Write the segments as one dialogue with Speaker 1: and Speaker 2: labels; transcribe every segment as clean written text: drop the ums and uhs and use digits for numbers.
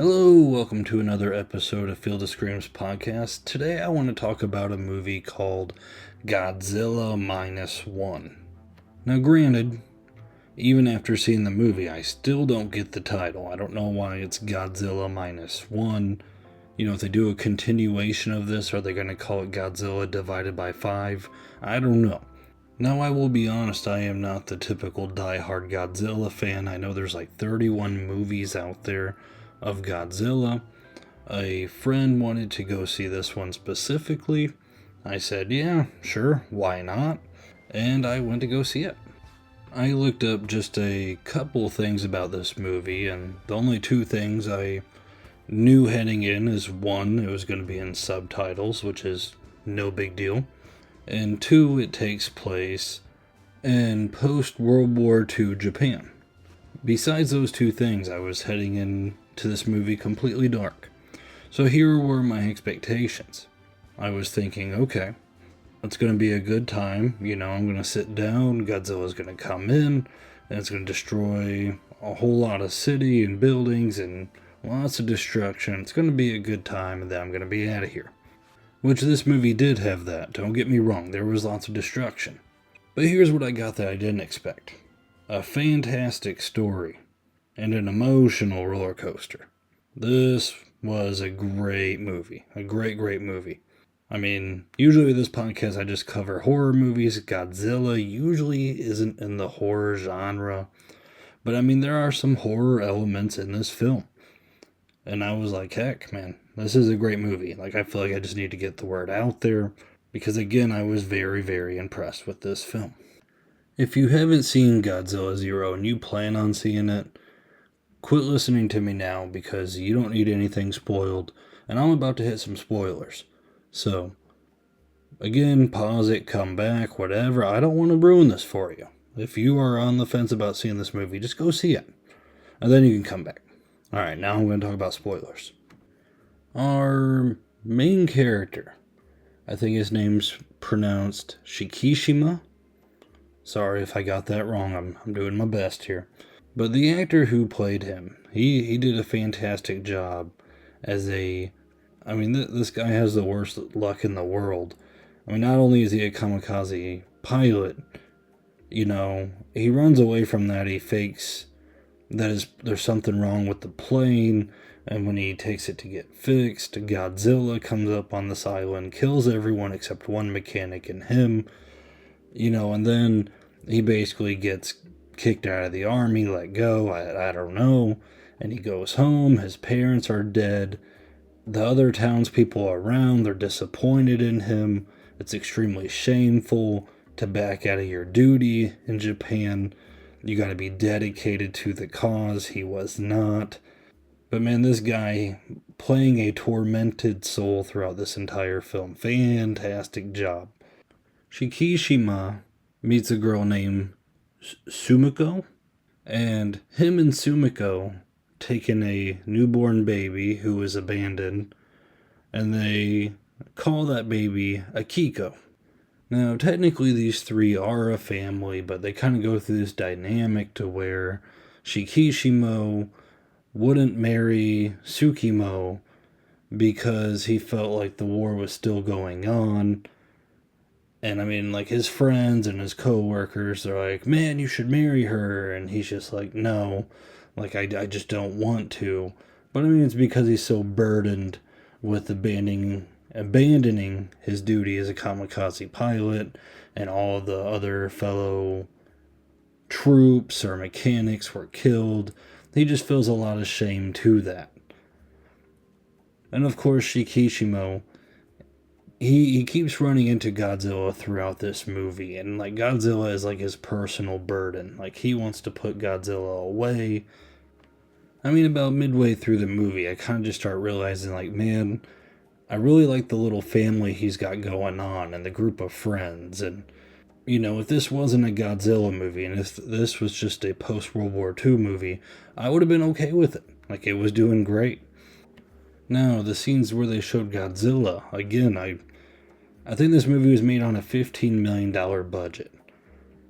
Speaker 1: Hello, welcome to another episode of Field of Screams podcast. Today I want to talk about a movie called Godzilla Minus One. Now granted, even after seeing the movie, I still don't get the title. I don't know why it's Godzilla Minus One. If they do a continuation of this, are they going to call it Godzilla Divided by 5? I don't know. Now, I will be honest, I am not the typical die-hard Godzilla fan. I know there's like 31 movies out there of Godzilla. A friend wanted to go see this one specifically. I said, yeah, sure, why not? And I went to go see it. I looked up just a couple things about this movie, and the only two things I knew heading in is one, it was going to be in subtitles, which is no big deal. And two, it takes place in post-World War II Japan. Besides those two things, I was heading into this movie completely dark. So here were my expectations. I was thinking, okay, it's going to be a good time. I'm going to sit down, Godzilla's going to come in, and it's going to destroy a whole lot of city and buildings and lots of destruction. It's going to be a good time, and then I'm going to be out of here. Which this movie did have that, don't get me wrong, there was lots of destruction. But here's what I got that I didn't expect. A fantastic story, and an emotional roller coaster. This was a great movie, a great movie. I mean, usually with this podcast I just cover horror movies. Godzilla usually isn't in the horror genre, but I mean there are some horror elements in this film. And I was like, heck, man, this is a great movie. I feel like I just need to get the word out there. Because again, I was very, very impressed with this film. If you haven't seen Godzilla Zero and you plan on seeing it, quit listening to me now because you don't need anything spoiled. And I'm about to hit some spoilers. So, again, pause it, come back, whatever. I don't want to ruin this for you. If you are on the fence about seeing this movie, just go see it. And then you can come back. Alright, now I'm going to talk about spoilers. Our main character, I think his name's pronounced Shikishima. Sorry if I got that wrong, I'm doing my best here. But the actor who played him, he did a fantastic job as this guy has the worst luck in the world. Not only is he a kamikaze pilot, he runs away from that, he fakes there's something wrong with the plane, and when he takes it to get fixed, Godzilla comes up on this island, kills everyone except one mechanic and him, and then he basically gets kicked out of the army, let go, I don't know, and he goes home, his parents are dead, the other townspeople around, they're disappointed in him, it's extremely shameful to back out of your duty in Japan. You gotta be dedicated to the cause. He was not. But man, this guy playing a tormented soul throughout this entire film. Fantastic job. Shikishima meets a girl named Sumiko. And him and Sumiko take in a newborn baby who is abandoned. And they call that baby Akiko. Now, technically these three are a family, but they kind of go through this dynamic to where Shikishima wouldn't marry Tsukimo because he felt like the war was still going on. And his friends and his co-workers are like, man, you should marry her. And he's just like, no, I just don't want to. But it's because he's so burdened with abandoning his duty as a kamikaze pilot, and all of the other fellow troops or mechanics were killed. He just feels a lot of shame to that. And of course, Shikishima, he keeps running into Godzilla throughout this movie, and Godzilla is his personal burden. He wants to put Godzilla away. About midway through the movie, I kind of just start realizing, man, I really like the little family he's got going on and the group of friends. And, if this wasn't a Godzilla movie and if this was just a post-World War II movie, I would have been okay with it. It was doing great. Now, the scenes where they showed Godzilla, again, I think this movie was made on a $15 million budget.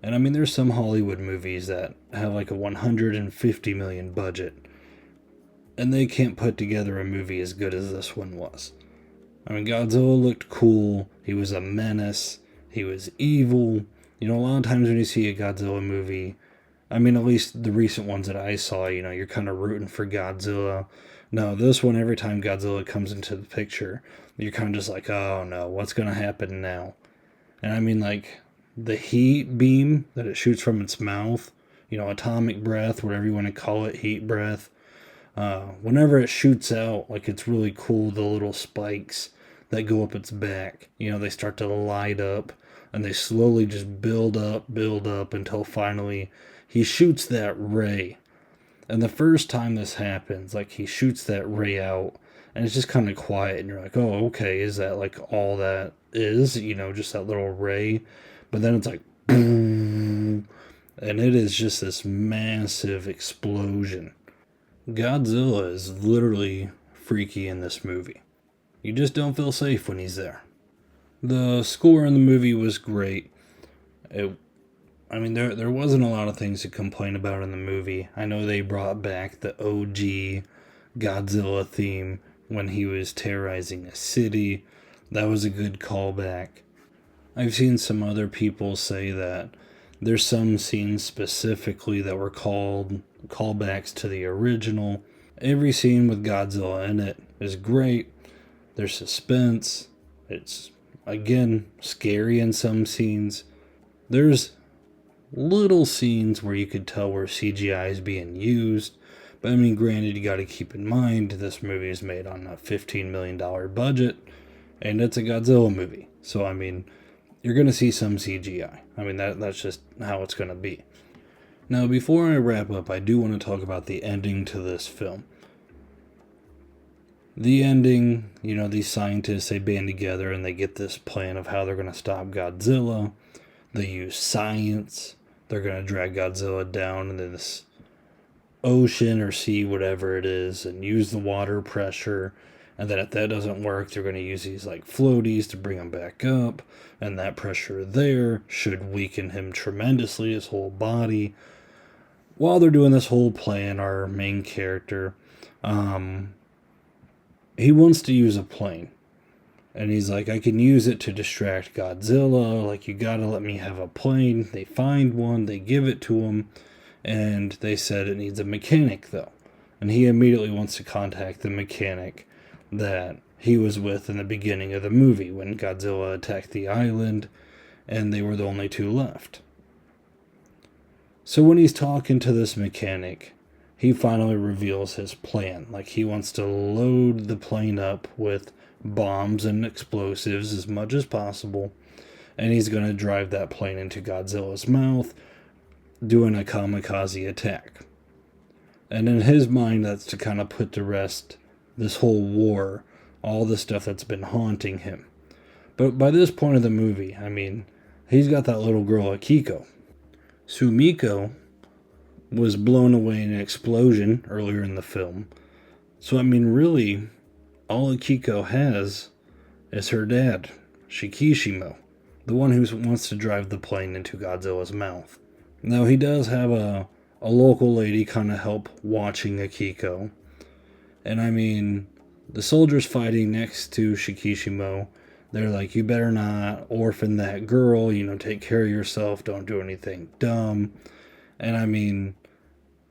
Speaker 1: And there's some Hollywood movies that have a $150 million budget. and they can't put together a movie as good as this one was. I mean, Godzilla looked cool. He was a menace. He was evil. You know, a lot of times when you see a Godzilla movie, I mean, at least the recent ones that I saw, you know, you're kind of rooting for Godzilla. No, this one, every time Godzilla comes into the picture, you're kind of just like, oh no, what's going to happen now? And I mean, like, the heat beam that it shoots from its mouth, you know, atomic breath, whatever you want to call it, heat breath. Whenever it shoots out, like, it's really cool, the little spikes that go up its back, you know, they start to light up and they slowly just build up until finally he shoots that ray. And the first time this happens, like, he shoots that ray out and it's just kind of quiet and you're like, oh, okay, is that like all that is, you know, just that little ray? But then it's like, boom, and it is just this massive explosion. Godzilla is literally freaky in this movie. You just don't feel safe when he's there. The score in the movie was great. There wasn't a lot of things to complain about in the movie. I know they brought back the OG Godzilla theme when he was terrorizing a city. That was a good callback. I've seen some other people say that there's some scenes specifically that were callbacks to the original. Every scene with Godzilla in it is great. There's suspense. It's, again, scary in some scenes. There's little scenes where you could tell where CGI is being used. But I mean, granted, you got to keep in mind this movie is made on a $15 million budget. And it's a Godzilla movie. So, I mean, you're going to see some CGI. I mean, that's just how it's going to be. Now, before I wrap up, I do want to talk about the ending to this film. The ending, you know, these scientists, they band together and they get this plan of how they're going to stop Godzilla. They use science. They're going to drag Godzilla down into this ocean or sea, whatever it is, and use the water pressure. And then if that doesn't work, they're going to use these like floaties to bring him back up. And that pressure there should weaken him tremendously, his whole body. While they're doing this whole plan, our main character, he wants to use a plane. And he's like, I can use it to distract Godzilla. Like, you gotta let me have a plane. They find one, they give it to him. And they said it needs a mechanic, though. And he immediately wants to contact the mechanic that he was with in the beginning of the movie when Godzilla attacked the island and they were the only two left. So when he's talking to this mechanic, he finally reveals his plan. Like, he wants to load the plane up with bombs and explosives as much as possible, and he's going to drive that plane into Godzilla's mouth, doing a kamikaze attack. And in his mind, that's to kind of put to rest this whole war, all the stuff that's been haunting him. But by this point of the movie, I mean, he's got that little girl, Akiko. Sumiko was blown away in an explosion earlier in the film. So, I mean, really, all Akiko has is her dad, Shikishimo, the one who wants to drive the plane into Godzilla's mouth. Now, he does have a local lady kind of help watching Akiko. And, I mean, the soldiers fighting next to Shikishimo, they're like, you better not orphan that girl, you know, take care of yourself, don't do anything dumb. And I mean,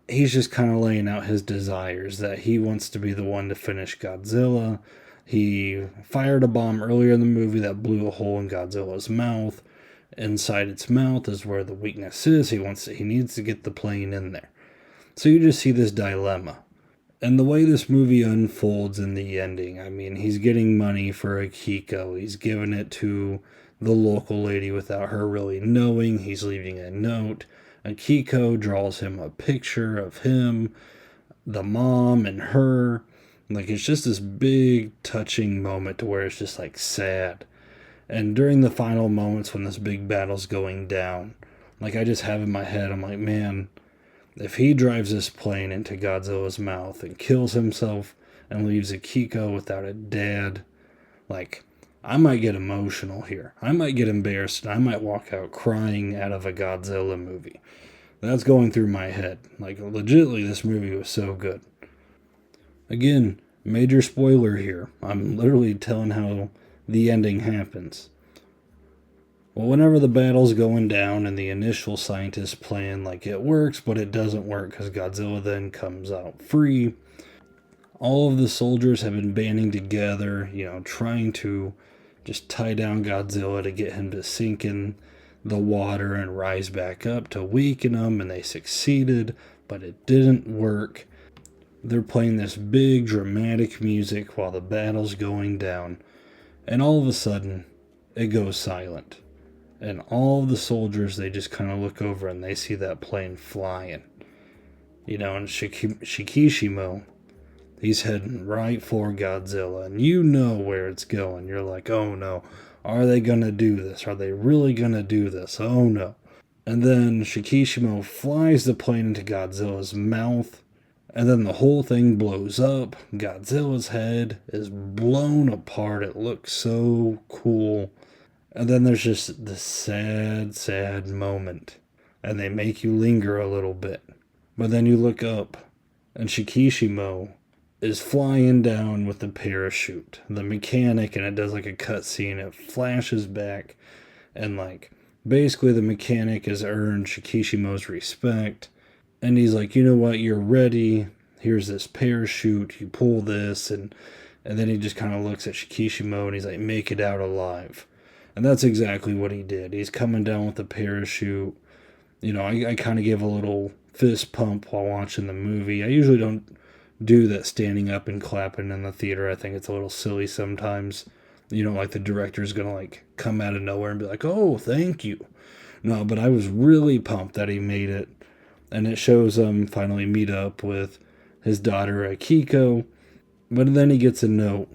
Speaker 1: he's just kind of laying out his desires that he wants to be the one to finish Godzilla. He fired a bomb earlier in the movie that blew a hole in Godzilla's mouth. Inside its mouth is where the weakness is. He needs to get the plane in there. So you just see this dilemma. And the way this movie unfolds in the ending, I mean, he's getting money for Akiko. He's giving it to the local lady without her really knowing. He's leaving a note. Akiko draws him a picture of him, the mom, and her. Like, it's just this big, touching moment to where it's just, like, sad. And during the final moments when this big battle's going down, like, I just have in my head, I'm like, man, if he drives this plane into Godzilla's mouth and kills himself and leaves Akiko without a dad, like, I might get emotional here. I might get embarrassed and I might walk out crying out of a Godzilla movie. That's going through my head. Like, legitimately, this movie was so good. Again, major spoiler here. I'm literally telling how the ending happens. Well, whenever the battle's going down and the initial scientist plan like it works, but it doesn't work because Godzilla then comes out free. All of the soldiers have been banding together, trying to just tie down Godzilla to get him to sink in the water and rise back up to weaken him, and they succeeded, but it didn't work. They're playing this big dramatic music while the battle's going down, and all of a sudden, it goes silent. And all of the soldiers, they just kind of look over and they see that plane flying. And Shikishimo, he's heading right for Godzilla, and you know where it's going. You're like, oh no, are they going to do this? Are they really going to do this? Oh no. And then Shikishimo flies the plane into Godzilla's mouth, and then the whole thing blows up. Godzilla's head is blown apart. It looks so cool. And then there's just this sad, sad moment. And they make you linger a little bit. But then you look up, and Shikishimo is flying down with the parachute. The mechanic, and it does like a cutscene. It flashes back, and basically the mechanic has earned Shikishimo's respect. And he's like, you know what, you're ready. Here's this parachute. You pull this, and then he just kind of looks at Shikishimo, and he's like, make it out alive. And that's exactly what he did. He's coming down with the parachute. I kind of give a little fist pump while watching the movie. I usually don't do that standing up and clapping in the theater. I think it's a little silly sometimes. Like the director's going to come out of nowhere and be like, oh, thank you. No, but I was really pumped that he made it. And it shows him finally meet up with his daughter Akiko. But then he gets a note.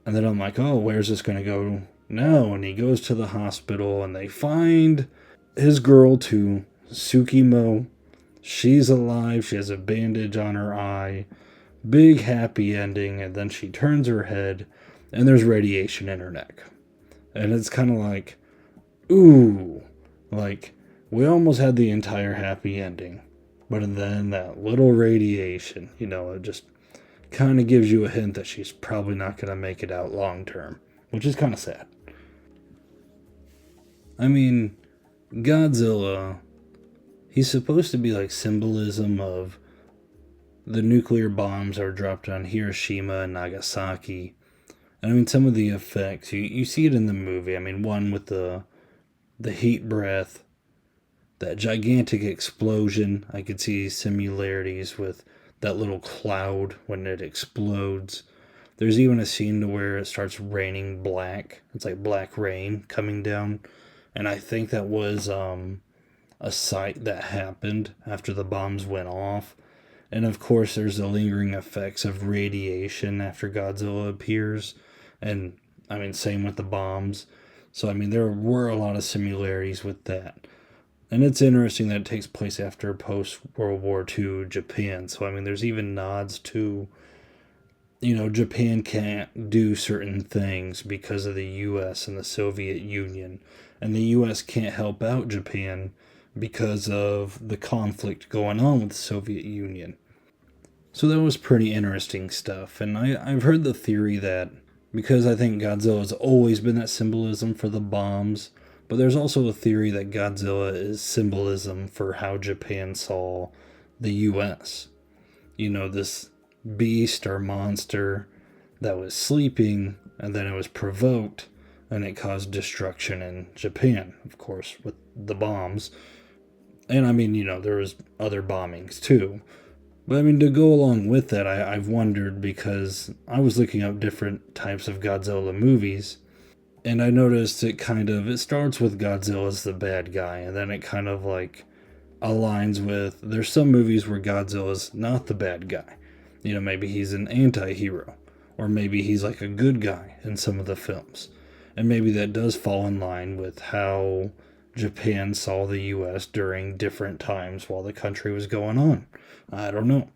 Speaker 1: And then I'm like, oh, where's this going to go? No, and he goes to the hospital, and they find his girl too, Tsukimo. She's alive. She has a bandage on her eye. Big happy ending, and then she turns her head, and there's radiation in her neck. And it's kind of like, ooh, we almost had the entire happy ending. But then that little radiation, it just kind of gives you a hint that she's probably not going to make it out long term, which is kind of sad. I mean, Godzilla, he's supposed to be symbolism of the nuclear bombs that were dropped on Hiroshima and Nagasaki. And some of the effects, you see it in the movie. One with the heat breath, that gigantic explosion. I could see similarities with that little cloud when it explodes. There's even a scene to where it starts raining black. It's like black rain coming down. And I think that was a sight that happened after the bombs went off. And of course, there's the lingering effects of radiation after Godzilla appears. And same with the bombs. So there were a lot of similarities with that. And it's interesting that it takes place after post-World War II Japan. So there's even nods to, Japan can't do certain things because of the U.S. and the Soviet Union. And the U.S. can't help out Japan because of the conflict going on with the Soviet Union. So that was pretty interesting stuff. And I've heard the theory that because I think Godzilla has always been that symbolism for the bombs, but there's also a theory that Godzilla is symbolism for how Japan saw the U.S. This beast or monster that was sleeping, and then it was provoked, and it caused destruction in Japan, of course, with the bombs. And there was other bombings too. But to go along with that, I've wondered, because I was looking up different types of Godzilla movies, and I noticed it starts with Godzilla as the bad guy, and then it kind of aligns with, there's some movies where Godzilla's not the bad guy. Maybe he's an anti-hero, or maybe he's a good guy in some of the films. And maybe that does fall in line with how Japan saw the U.S. during different times while the country was going on. I don't know.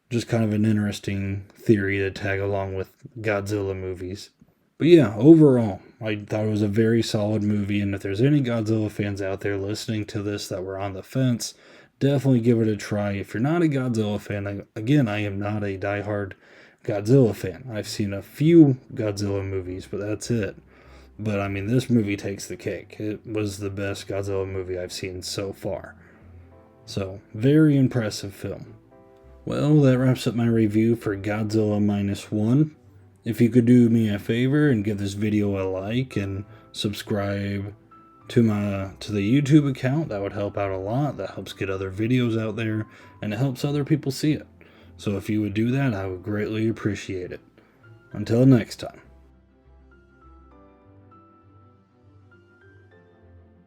Speaker 1: Just kind of an interesting theory to tag along with Godzilla movies. But yeah, overall, I thought it was a very solid movie, and if there's any Godzilla fans out there listening to this that were on the fence, definitely give it a try. If you're not a Godzilla fan, I am not a diehard Godzilla fan. I've seen a few Godzilla movies, but that's it. But I mean, this movie takes the cake. It was the best Godzilla movie I've seen so far. So, very impressive film. Well, that wraps up my review for Godzilla Minus One. If you could do me a favor and give this video a like and subscribe to the YouTube account, that would help out a lot. That helps get other videos out there, and it helps other people see it. So if you would do that, I would greatly appreciate it. Until next time.